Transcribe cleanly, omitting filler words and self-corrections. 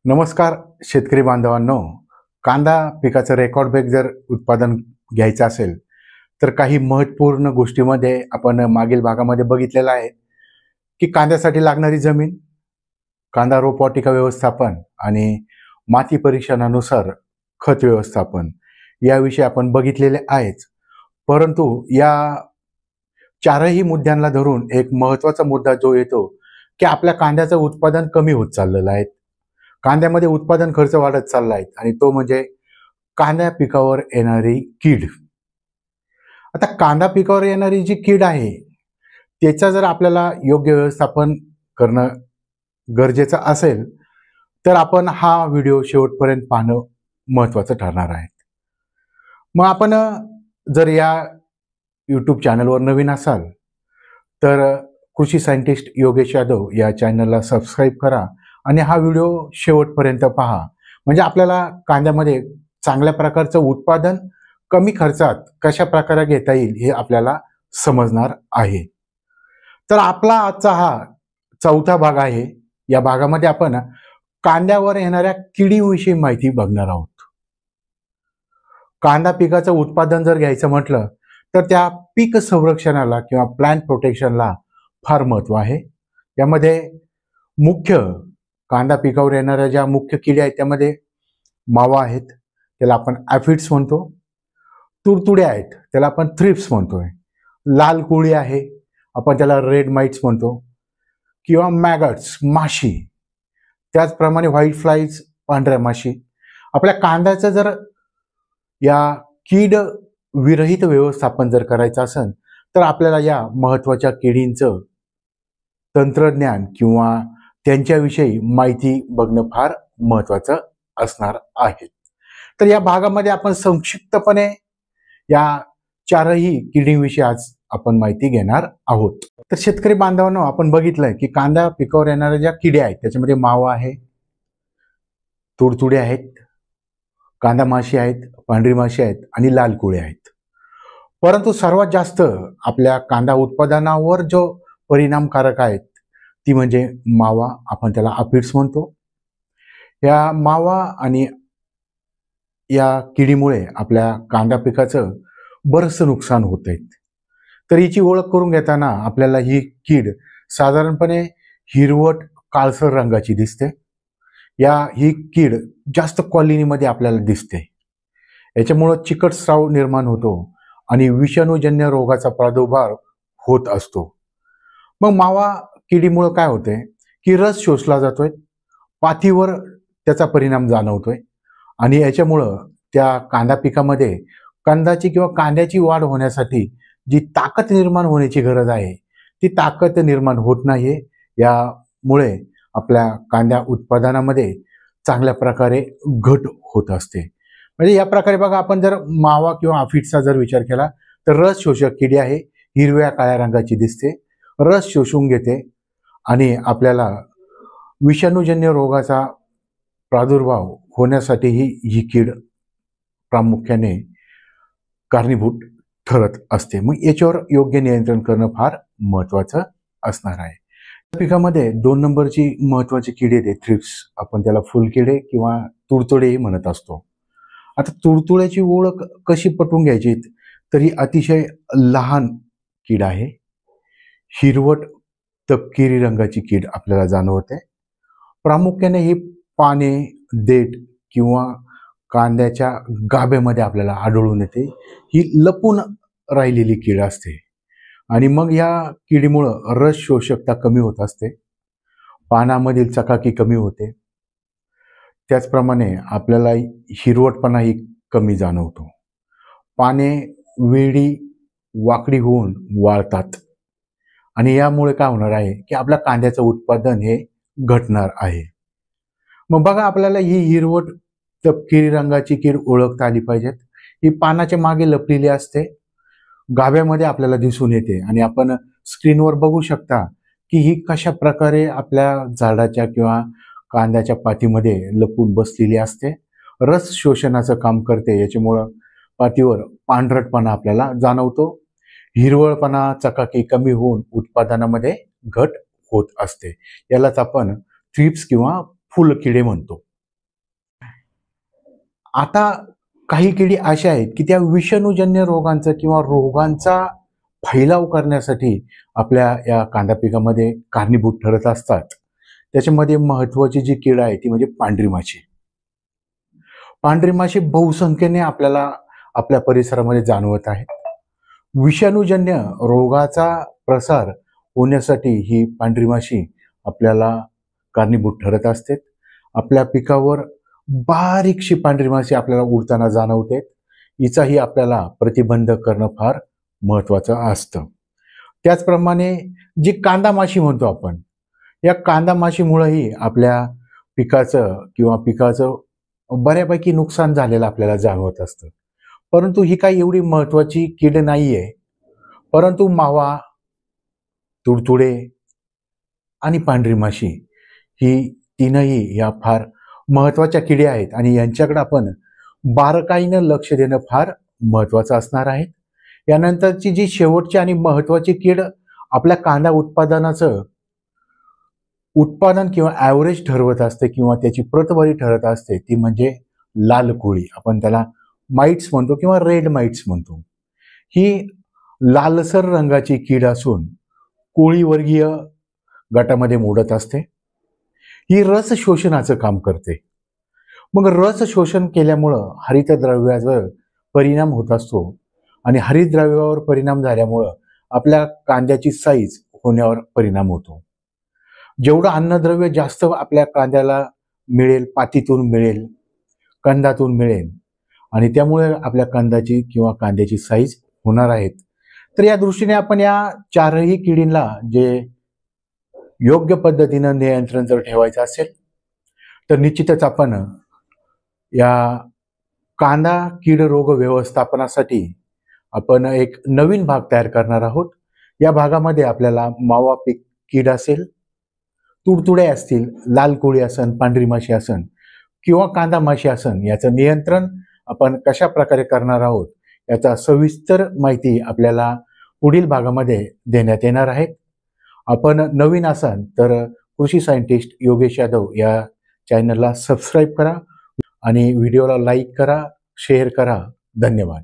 नमस्कार शेतकरी बांधवांनो. कांदा पिकाचं रेकॉर्ड ब्रेक जर उत्पादन घ्यायचं असेल तर काही महत्त्वपूर्ण गोष्टीमध्ये आपण मागील भागामध्ये बघितलेलं आहे की कांद्यासाठी लागणारी जमीन, कांदा रोपवाटिका व्यवस्थापन आणि माती परीक्षणानुसार खत व्यवस्थापन याविषयी आपण बघितलेले आहेच. परंतु या चारही मुद्द्यांना धरून एक महत्त्वाचा मुद्दा जो येतो की आपल्या कांद्याचं उत्पादन कमी होत चाललेलं आहे. कांद्यामध्ये उत्पादन खर्च वाढत चालला आहे आणि तो म्हणजे कांद्या पिकावर येणारी कीड. आता कांदा पिकावर येणारी जी कीड आहे त्याचा जर आपल्याला योग्य व्यवस्थापन करणं गरजेचं असेल तर आपण हा व्हिडिओ शेवटपर्यंत पाहणं महत्त्वाचं ठरणार आहे. मग आपण जर या यूट्यूब चॅनलवर नवीन असाल तर कृषी सायंटिस्ट योगेश यादव या चॅनलला सबस्क्राईब करा आणि हा व्हिडिओ शेवटपर्यंत पहा. म्हणजे आपल्याला कांद्यामध्ये चांगल्या प्रकारचं उत्पादन कमी खर्चात कशा प्रकारे घेता येईल हे आपल्याला समजणार आहे. तर आपला आजचा हा चौथा भाग आहे. या भागामध्ये आपण कांद्यावर येणाऱ्या किडीविषयी माहिती बघणार आहोत. कांदा पिकाचं उत्पादन जर घ्यायचं म्हटलं तर त्या पीक संरक्षणाला किंवा प्लांट प्रोटेक्शनला फार महत्त्व आहे. यामध्ये मुख्य कांदा पिकावर येणाऱ्या ज्या मुख्य किड्या आहेत त्यामध्ये मावा आहेत, त्याला आपण ॲफिड्स म्हणतो. तुडतुड्या आहेत, त्याला आपण थ्रिप्स म्हणतोय. लाल कोळी आहे, आपण त्याला रेड माइट्स म्हणतो, किंवा मॅगट्स माशी. त्याचप्रमाणे व्हाईट फ्लाईज पांढऱ्या माशी. आपल्या कांद्याचं जर या कीड विरहित व्यवस्थापन जर करायचं असेल तर आपल्याला या महत्त्वाच्या किडींचं तंत्रज्ञान किंवा त्यांच्याविषयी माहिती बघणं फार महत्त्वाचं असणार आहे. तर या भागामध्ये आपण संक्षिप्तपणे या चारही किडींविषयी आज आपण माहिती घेणार आहोत. तर शेतकरी बांधवांनो, आपण बघितलंय की कांदा पिकावर येणाऱ्या ज्या किड्या आहेत त्याच्यामध्ये मावा आहे, तुडतुडे आहेत, कांदा माशी आहेत, पांढरी माशी आहेत आणि लाल कोळी आहेत. परंतु सर्वात जास्त आपल्या कांदा उत्पादनावर जो परिणामकारक आहेत ती म्हणजे मावा, आपण त्याला अफिड्स म्हणतो. या मावा आणि या किडीमुळे आपल्या कांदा पिकाचं बरंचसं नुकसान होत आहे. तर हिची ओळख करून घेताना आपल्याला ही कीड साधारणपणे हिरवट काळसर रंगाची दिसते. ही कीड जास्त कॉलनीमध्ये आपल्याला दिसते. याच्यामुळं चिकट स्राव निर्माण होतो आणि विषाणूजन्य रोगाचा प्रादुर्भाव होत असतो. मग मावा किडीमुळं काय होतंय की रस शोषला जातोय, पातीवर त्याचा परिणाम जाणवतोय आणि याच्यामुळं त्या कांदा पिकामध्ये कंदाची किंवा कांद्याची वाढ होण्यासाठी जी ताकद निर्माण होण्याची गरज आहे ती ताकद निर्माण होत नाही. यामुळे आपल्या कांद्या उत्पादनामध्ये चांगल्या प्रकारे घट होत असते. म्हणजे या प्रकारे बघा, आपण जर मावा किंवा अफिड्सचा जर विचार केला तर रस शोषक किडी आहे, हिरव्या काळ्या रंगाची दिसते, रस शोषून घेते आणि आपल्याला विषाणूजन्य रोगाचा प्रादुर्भाव होण्यासाठीही ही कीड प्रामुख्याने कारणीभूत ठरत असते. मग याच्यावर योग्य नियंत्रण करणं फार महत्त्वाचं असणार आहे. पिकामध्ये 2 नंबरची महत्त्वाची कीड येते थ्रिप्स, आपण त्याला फुलकिडे किंवा तुडतुडेही म्हणत असतो. आता तुडतुड्याची ओळख कशी पटवून घ्यायची तर ही अतिशय लहान कीड आहे. हिरवट तपकिरी रंगाची कीड आपल्याला जाणवते. प्रामुख्याने ही पाने, देठ किंवा कांद्याच्या गाभ्यामध्ये आपल्याला आढळून येते. ही लपून राहिलेली कीड असते आणि मग या किडीमुळं रस शोषकता कमी होत असते, पानामधील चकाकी कमी होते, त्याचप्रमाणे आपल्याला हिरवटपणाही कमी जाणवतो. पाने वेडी वाकडी होऊन वाळतात आणि यामुळे काय होणार आहे की आपल्या कांद्याचं उत्पादन हे घटणार आहे. मग बघा, आपल्याला ही हिरवट तपकिरी रंगाची कीड ओळखता आली पाहिजेत. ही पानाच्या मागे लपलेली असते, गाभ्यामध्ये आपल्याला दिसून येते आणि आपण स्क्रीनवर बघू शकता की ही कशा प्रकारे आपल्या झाडाच्या किंवा कांद्याच्या पातीमध्ये लपून बसलेली असते, रस शोषणाचं काम करते. याच्यामुळं पातीवर पांढरटपणा आपल्याला जाणवतो, हिरवळपणा चकाकी कमी होऊन उत्पादनामध्ये घट होत असते. यालाच आपण थ्रिप्स किंवा फुलकिडे म्हणतो. आता काही किडी अशा आहेत की त्या विषाणूजन्य रोगांचा किंवा रोगांचा फैलाव करण्यासाठी आपल्या या कांदा पिकामध्ये कारणीभूत ठरत असतात. त्याच्यामध्ये महत्वाची जी कीड आहे ती म्हणजे पांढरी माशी. पांढरी माशी बहुसंख्येने आपल्याला आपल्या परिसरामध्ये जाणवत आहेत. विषाणूजन्य रोगाचा प्रसार होण्यासाठी ही पांढरी माशी आपल्याला कारणीभूत ठरत असते. आपल्या पिकावर बारीकशी पांढरी माशी आपल्याला उडताना जाणवते. हिचाही आपल्याला प्रतिबंध करणं फार महत्वाचं असतं. त्याचप्रमाणे जी कांदा माशी म्हणतो आपण, या कांदा माशीमुळेही आपल्या पिकाचं बऱ्यापैकी नुकसान झालेलं आपल्याला जाणवत असतं. परंतु ही काही एवढी महत्वाची कीड नाहीये. परंतु मावा, तुडतुडे आणि पांढरी माशी ही तीनही या फार महत्वाच्या किडे आहेत आणि यांच्याकडे आपण बारकाईनं लक्ष देणं फार महत्वाचं असणार आहे. यानंतरची जी शेवटची आणि महत्वाची कीड आपल्या कांदा उत्पादनाचं उत्पादन किंवा ॲव्हरेज ठरवत असते किंवा त्याची प्रतवारी ठरत असते ती म्हणजे लाल कोळी. आपण त्याला माइट्स म्हणतो किंवा रेड माइट्स म्हणतो. ही लालसर रंगाची कीड असून कोळीवर्गीय गटामध्ये मोडत असते. ही रस शोषणाचं काम करते. मग रस शोषण केल्यामुळं हरितद्रव्यावर परिणाम होत असतो आणि हरितद्रव्यावर परिणाम झाल्यामुळं आपल्या कांद्याची साईज होण्यावर परिणाम होतो. जेवढं अन्नद्रव्य जास्त आपल्या कांद्याला मिळेल, पातीतून मिळेल, कंदातून मिळेल आणि त्यामुळे आपल्या कांद्याची किंवा कांद्याची साईज होणार आहेत. तर या दृष्टीने आपण या चारही किडींना जे योग्य पद्धतीनं नियंत्रण जर ठेवायचं असेल तर निश्चितच आपण या कांदा कीड रोग व्यवस्थापनासाठी आपण एक नवीन भाग तयार करणार आहोत. या भागामध्ये आपल्याला मावा पीक कीड असेल, तुडतुडे असतील, लाल कोळी असन, पांढरी माशी असन किंवा कांदा माशी असन, याचं नियंत्रण आपण कशा प्रकारे करणार आहोत याचा सविस्तर माहिती आपल्याला पुढील भागामध्ये देण्यात येणार आहे. आपण नवीन असाल तर कृषी सायंटिस्ट योगेश यादव या चॅनलला सबस्क्राईब करा आणि व्हिडिओला लाईक करा, शेअर करा. धन्यवाद.